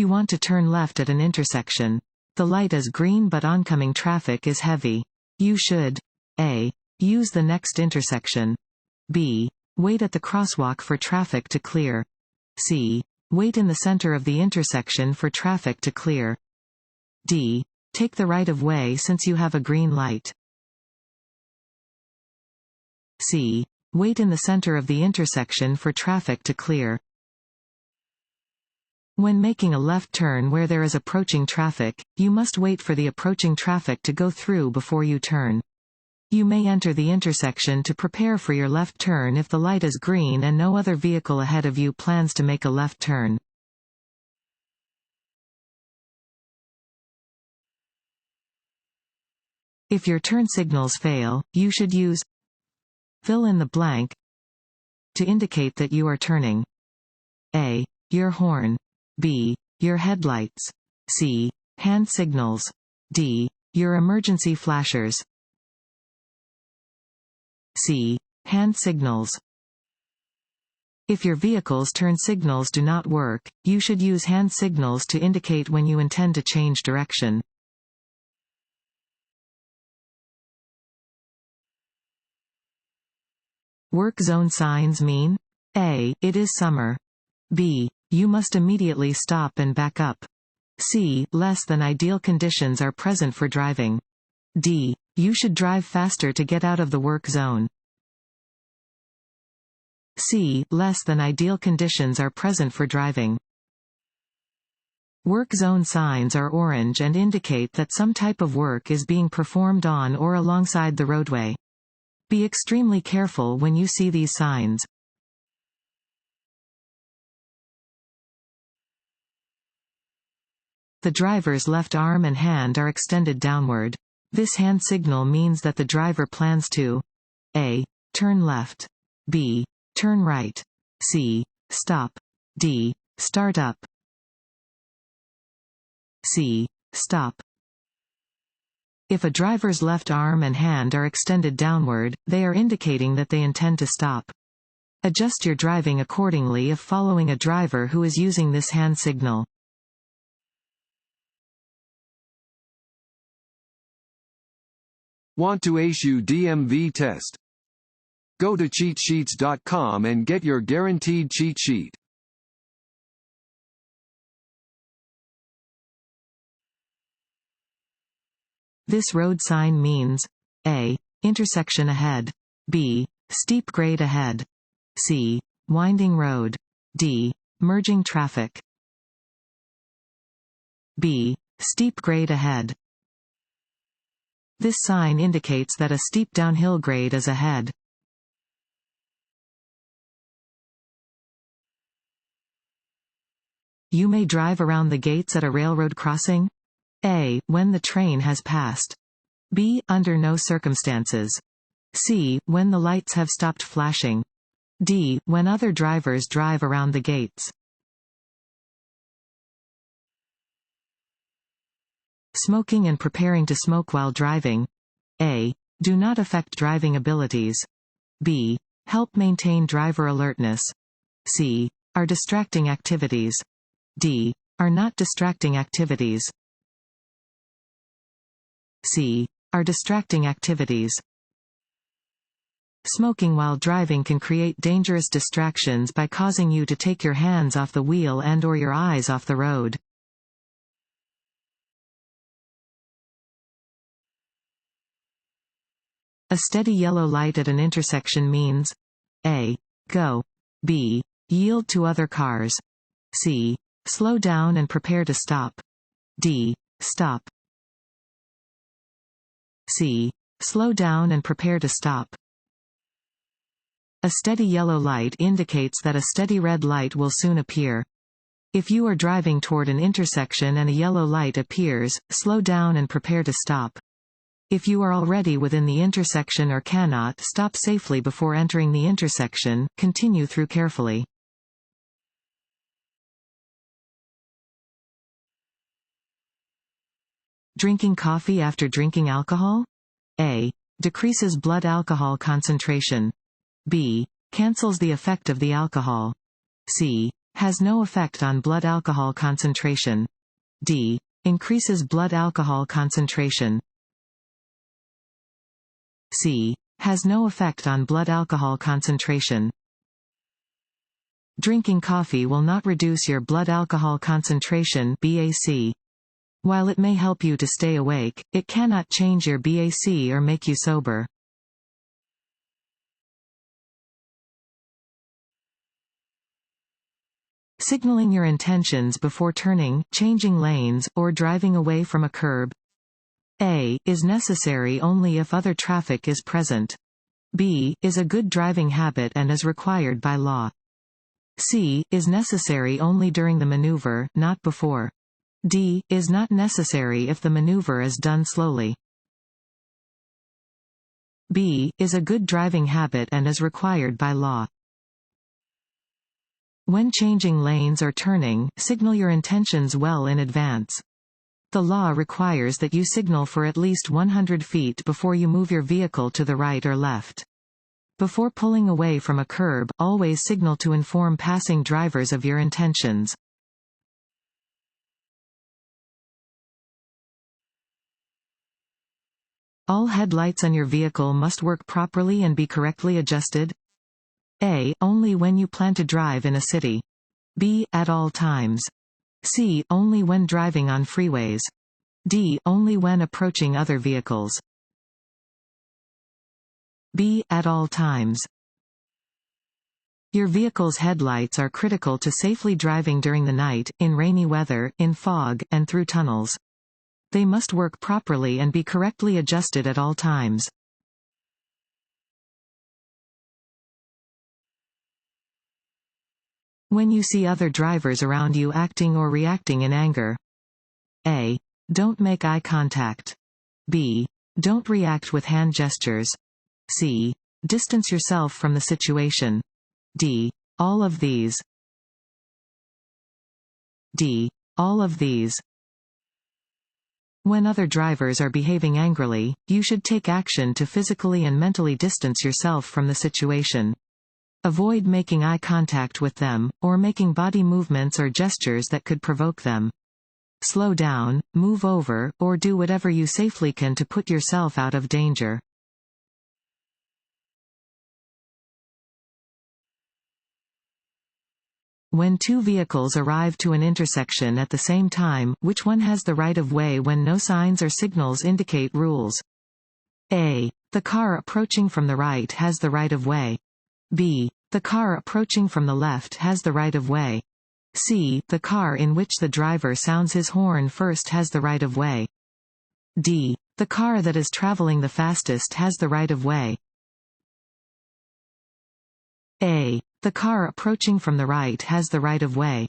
You want to turn left at an intersection. The light is green but oncoming traffic is heavy. You should A. Use the next intersection. B. Wait at the crosswalk for traffic to clear. C. Wait in the center of the intersection for traffic to clear. D. Take the right-of-way since you have a green light. C. Wait in the center of the intersection for traffic to clear. When making a left turn where there is approaching traffic, you must wait for the approaching traffic to go through before you turn. You may enter the intersection to prepare for your left turn if the light is green and no other vehicle ahead of you plans to make a left turn. If your turn signals fail, you should use fill in the blank to indicate that you are turning. A. Your horn. B. Your headlights. C. Hand signals. D. Your emergency flashers. C. Hand signals. If your vehicle's turn signals do not work, you should use hand signals to indicate when you intend to change direction. Work zone signs mean A. It is summer. B. You must immediately stop and back up. C. Less than ideal conditions are present for driving. D. You should drive faster to get out of the work zone. C. Less than ideal conditions are present for driving. Work zone signs are orange and indicate that some type of work is being performed on or alongside the roadway. Be extremely careful when you see these signs. The driver's left arm and hand are extended downward. This hand signal means that the driver plans to A. Turn left. B. Turn right. C. Stop. D. Start up. C. Stop. If a driver's left arm and hand are extended downward, they are indicating that they intend to stop. Adjust your driving accordingly if following a driver who is using this hand signal. Want to ace your DMV test? Go to cheatsheets.com and get your guaranteed cheat sheet. This road sign means A. Intersection ahead. B. Steep grade ahead. C. Winding road. D. Merging traffic. B. Steep grade ahead. This sign indicates that a steep downhill grade is ahead. You may drive around the gates at a railroad crossing. A. When the train has passed. B. Under no circumstances. C. When the lights have stopped flashing. D. When other drivers drive around the gates. Smoking and preparing to smoke while driving. A. Do not affect driving abilities. B. Help maintain driver alertness. C. Are distracting activities. D. Are not distracting activities. C. Are distracting activities. Smoking while driving can create dangerous distractions by causing you to take your hands off the wheel and/or your eyes off the road. A steady yellow light at an intersection means A. Go. B. Yield to other cars. C. Slow down and prepare to stop. D. Stop. C. Slow down and prepare to stop. A steady yellow light indicates that a steady red light will soon appear. If you are driving toward an intersection and a yellow light appears, slow down and prepare to stop. If you are already within the intersection or cannot stop safely before entering the intersection, continue through carefully. Drinking coffee after drinking alcohol? A. Decreases blood alcohol concentration. B. Cancels the effect of the alcohol. C. Has no effect on blood alcohol concentration. D. Increases blood alcohol concentration. C. Has no effect on blood alcohol concentration. Drinking coffee will not reduce your blood alcohol concentration (BAC). While it may help you to stay awake, it cannot change your BAC or make you sober. Signaling your intentions before turning, changing lanes, or driving away from a curb. A. Is necessary only if other traffic is present. B. Is a good driving habit and is required by law. C. Is necessary only during the maneuver, not before. D. Is not necessary if the maneuver is done slowly. B. Is a good driving habit and is required by law. When changing lanes or turning, signal your intentions well in advance. The law requires that you signal for at least 100 feet before you move your vehicle to the right or left. Before pulling away from a curb, always signal to inform passing drivers of your intentions. All headlights on your vehicle must work properly and be correctly adjusted. A. Only when you plan to drive in a city. B. At all times. C. Only when driving on freeways. D. Only when approaching other vehicles. B. At all times. Your vehicle's headlights are critical to safely driving during the night, in rainy weather, in fog, and through tunnels. They must work properly and be correctly adjusted at all times. When you see other drivers around you acting or reacting in anger. A. Don't make eye contact. B. Don't react with hand gestures. C. Distance yourself from the situation. D. All of these. D. All of these. When other drivers are behaving angrily, you should take action to physically and mentally distance yourself from the situation. Avoid making eye contact with them, or making body movements or gestures that could provoke them. Slow down, move over, or do whatever you safely can to put yourself out of danger. When two vehicles arrive to an intersection at the same time, which one has the right of way when no signs or signals indicate rules? A. The car approaching from the right has the right of way. B. The car approaching from the left has the right of way. C. The car in which the driver sounds his horn first has the right of way. D. The car that is traveling the fastest has the right of way. A. The car approaching from the right has the right of way.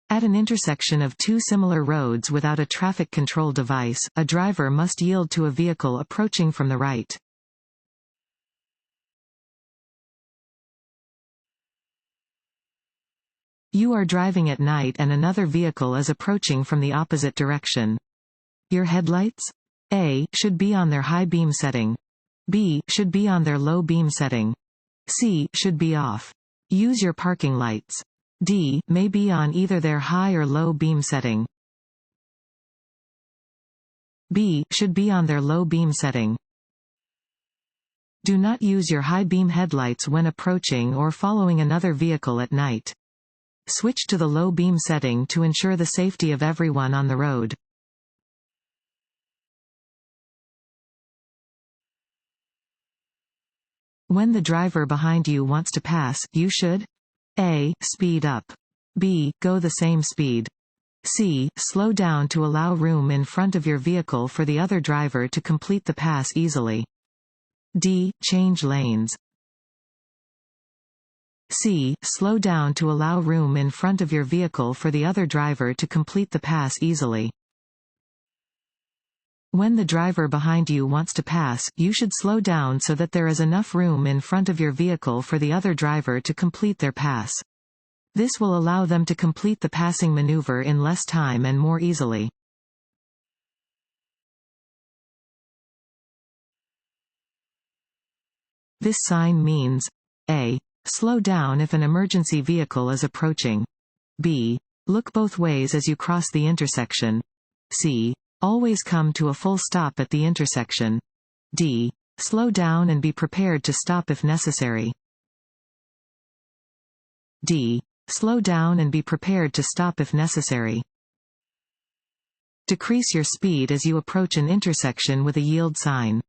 At an intersection of two similar roads without a traffic control device, a driver must yield to a vehicle approaching from the right. You are driving at night and another vehicle is approaching from the opposite direction. Your headlights? A. Should be on their high beam setting. B. Should be on their low beam setting. C. Should be off. Use your parking lights. D. May be on either their high or low beam setting. B. Should be on their low beam setting. Do not use your high beam headlights when approaching or following another vehicle at night. Switch to the low beam setting to ensure the safety of everyone on the road. When the driver behind you wants to pass, you should A. Speed up. B. Go the same speed. C. Slow down to allow room in front of your vehicle for the other driver to complete the pass easily. D. Change lanes. C. Slow down to allow room in front of your vehicle for the other driver to complete the pass easily. When the driver behind you wants to pass, you should slow down so that there is enough room in front of your vehicle for the other driver to complete their pass. This will allow them to complete the passing maneuver in less time and more easily. This sign means A. Slow down if an emergency vehicle is approaching. B. Look both ways as you cross the intersection. C. Always come to a full stop at the intersection. D. Slow down and be prepared to stop if necessary. D. Slow down and be prepared to stop if necessary. Decrease your speed as you approach an intersection with a yield sign.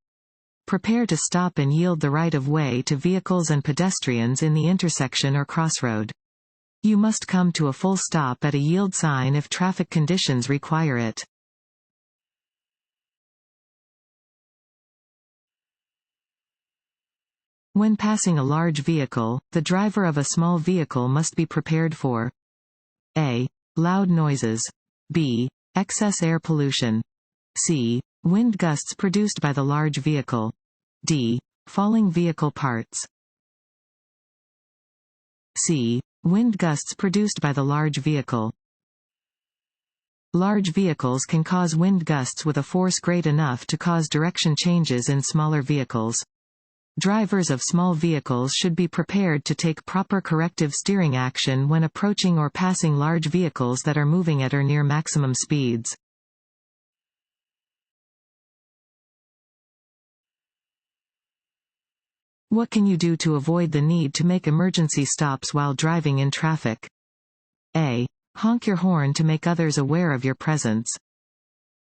Prepare to stop and yield the right of way to vehicles and pedestrians in the intersection or crossroad. You must come to a full stop at a yield sign if traffic conditions require it. When passing a large vehicle, the driver of a small vehicle must be prepared for A. Loud noises. B. Excess air pollution. C. Wind gusts produced by the large vehicle. D. Falling vehicle parts. C. Wind gusts produced by the large vehicle. Large vehicles can cause wind gusts with a force great enough to cause direction changes in smaller vehicles. Drivers of small vehicles should be prepared to take proper corrective steering action when approaching or passing large vehicles that are moving at or near maximum speeds. What can you do to avoid the need to make emergency stops while driving in traffic? A. Honk your horn to make others aware of your presence.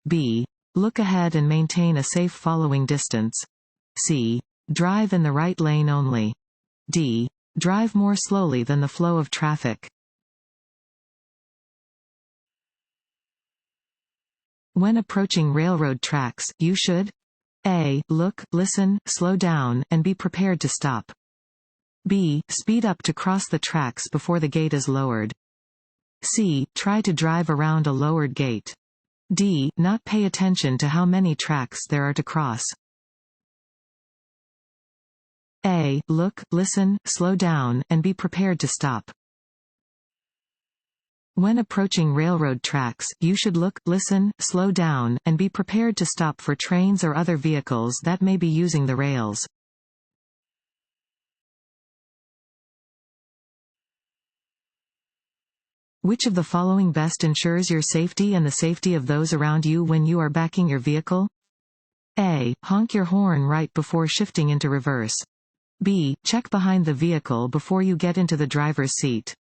B. Look ahead and maintain a safe following distance. C. Drive in the right lane only. D. Drive more slowly than the flow of traffic. When approaching railroad tracks, you should A. Look, listen, slow down, and be prepared to stop. B. Speed up to cross the tracks before the gate is lowered. C. Try to drive around a lowered gate. D. Not pay attention to how many tracks there are to cross. A. Look, listen, slow down, and be prepared to stop. When approaching railroad tracks, you should look, listen, slow down, and be prepared to stop for trains or other vehicles that may be using the rails. Which of the following best ensures your safety and the safety of those around you when you are backing your vehicle? A. Honk your horn right before shifting into reverse. B. Check behind the vehicle before you get into the driver's seat.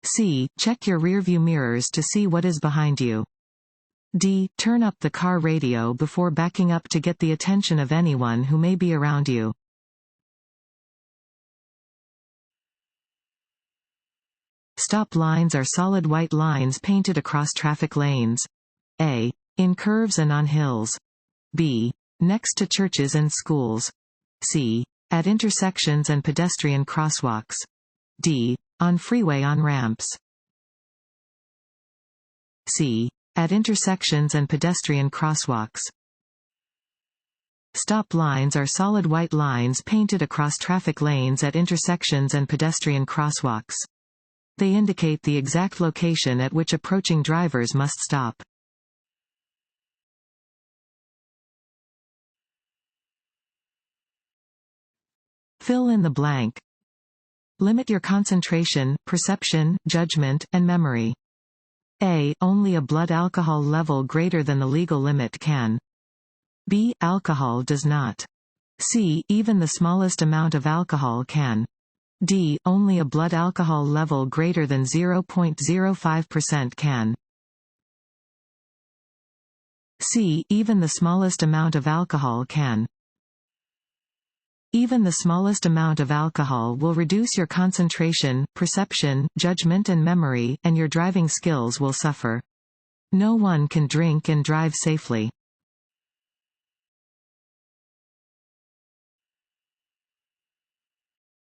C. Check your rearview mirrors to see what is behind you. D. Turn up the car radio before backing up to get the attention of anyone who may be around you. Stop lines are solid white lines painted across traffic lanes. A. In curves and on hills. B. Next to churches and schools. C. At intersections and pedestrian crosswalks. D. On freeway on-ramps. C. At intersections and pedestrian crosswalks. Stop lines are solid white lines painted across traffic lanes at intersections and pedestrian crosswalks. They indicate the exact location at which approaching drivers must stop. Fill in the blank. Limit your concentration, perception, judgment, and memory. A. Only a blood alcohol level greater than the legal limit can. B. Alcohol does not. C. Even the smallest amount of alcohol can. D. Only a blood alcohol level greater than 0.05% can. C. Even the smallest amount of alcohol can. Even the smallest amount of alcohol will reduce your concentration, perception, judgment and memory, and your driving skills will suffer. No one can drink and drive safely.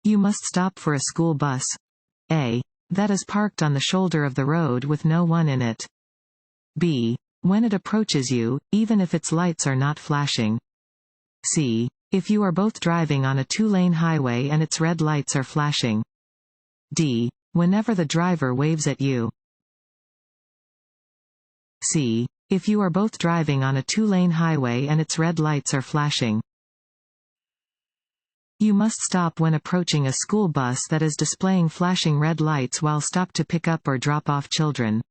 You must stop for a school bus. A. That is parked on the shoulder of the road with no one in it. B. When it approaches you, even if its lights are not flashing. C. If you are both driving on a two-lane highway and its red lights are flashing. D. Whenever the driver waves at you. C. If you are both driving on a two-lane highway and its red lights are flashing. You must stop when approaching a school bus that is displaying flashing red lights while stopped to pick up or drop off children.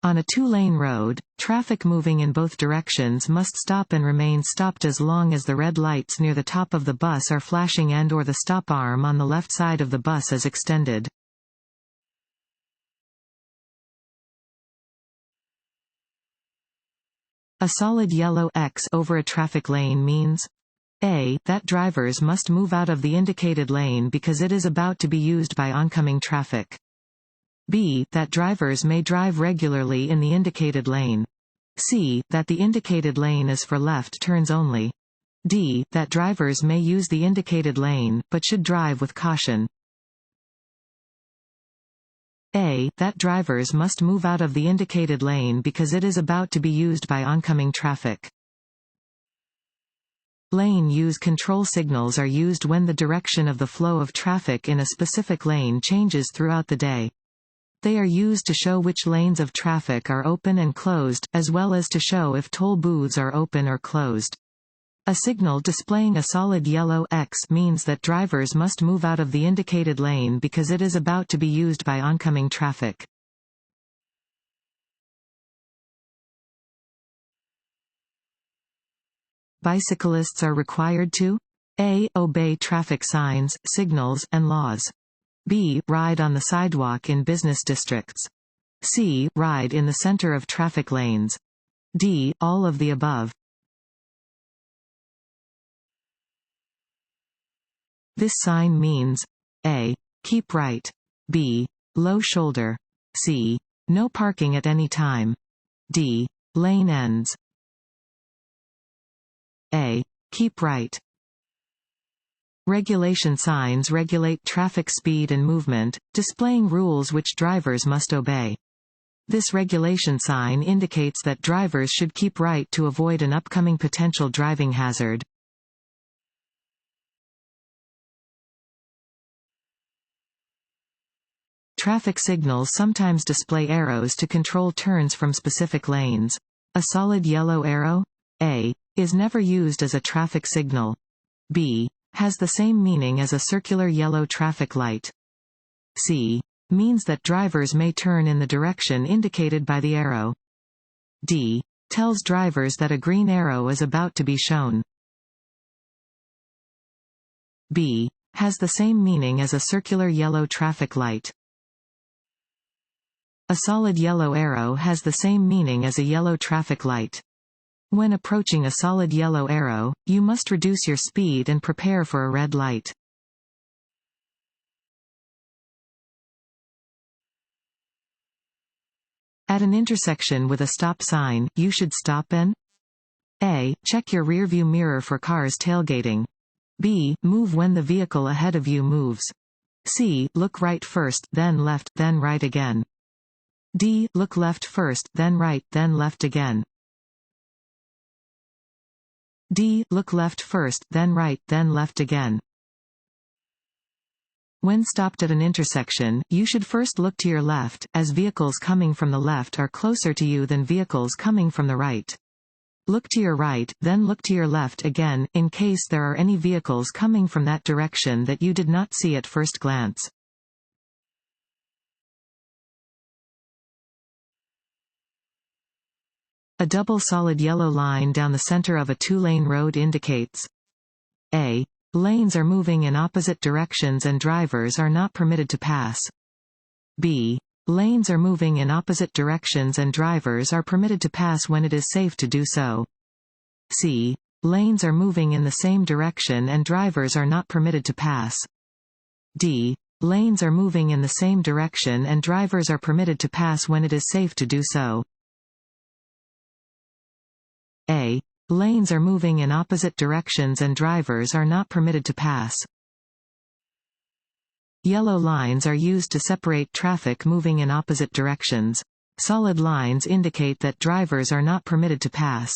On a two-lane road, traffic moving in both directions must stop and remain stopped as long as the red lights near the top of the bus are flashing and/or the stop arm on the left side of the bus is extended. A solid yellow X over a traffic lane means A. That drivers must move out of the indicated lane because it is about to be used by oncoming traffic. B. That drivers may drive regularly in the indicated lane. C. That the indicated lane is for left turns only. D. That drivers may use the indicated lane, but should drive with caution. A. That drivers must move out of the indicated lane because it is about to be used by oncoming traffic. Lane use control signals are used when the direction of the flow of traffic in a specific lane changes throughout the day. They are used to show which lanes of traffic are open and closed, as well as to show if toll booths are open or closed. A signal displaying a solid yellow X means that drivers must move out of the indicated lane because it is about to be used by oncoming traffic. Bicyclists are required to A. Obey traffic signs, signals, and laws. B. Ride on the sidewalk in business districts. C. Ride in the center of traffic lanes. D. All of the above. This sign means A. Keep right. B. Low shoulder. C. No parking at any time. D. Lane ends. A. Keep right. Regulation signs regulate traffic speed and movement, displaying rules which drivers must obey. This regulation sign indicates that drivers should keep right to avoid an upcoming potential driving hazard. Traffic signals sometimes display arrows to control turns from specific lanes. A solid yellow arrow, A, is never used as a traffic signal. B, has the same meaning as a circular yellow traffic light. C, means that drivers may turn in the direction indicated by the arrow. D, tells drivers that a green arrow is about to be shown. B, has the same meaning as a circular yellow traffic light. A solid yellow arrow has the same meaning as a yellow traffic light. When approaching a solid yellow arrow, you must reduce your speed and prepare for a red light. At an intersection with a stop sign, you should stop and A. Check your rearview mirror for cars tailgating. B. Move when the vehicle ahead of you moves. C. Look right first, then left, then right again. D. Look left first, then right, then left again. D. Look left first, then right, then left again. When stopped at an intersection, you should first look to your left, as vehicles coming from the left are closer to you than vehicles coming from the right. Look to your right, then look to your left again, in case there are any vehicles coming from that direction that you did not see at first glance. A double solid yellow line down the center of a two-lane road indicates A. Lanes are moving in opposite directions and drivers are not permitted to pass. B. Lanes are moving in opposite directions and drivers are permitted to pass when it is safe to do so. C. Lanes are moving in the same direction and drivers are not permitted to pass. D. Lanes are moving in the same direction and drivers are permitted to pass when it is safe to do so. A. Lanes are moving in opposite directions and drivers are not permitted to pass. Yellow lines are used to separate traffic moving in opposite directions. Solid lines indicate that drivers are not permitted to pass.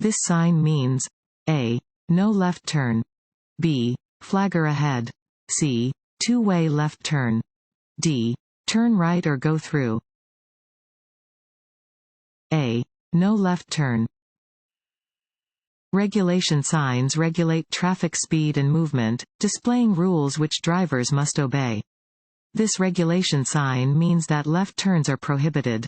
This sign means A. No left turn. B. Flagger ahead. C. Two-way left turn. D. Turn right or go through. A. No left turn. Regulation signs regulate traffic speed and movement, displaying rules which drivers must obey. This regulation sign means that left turns are prohibited.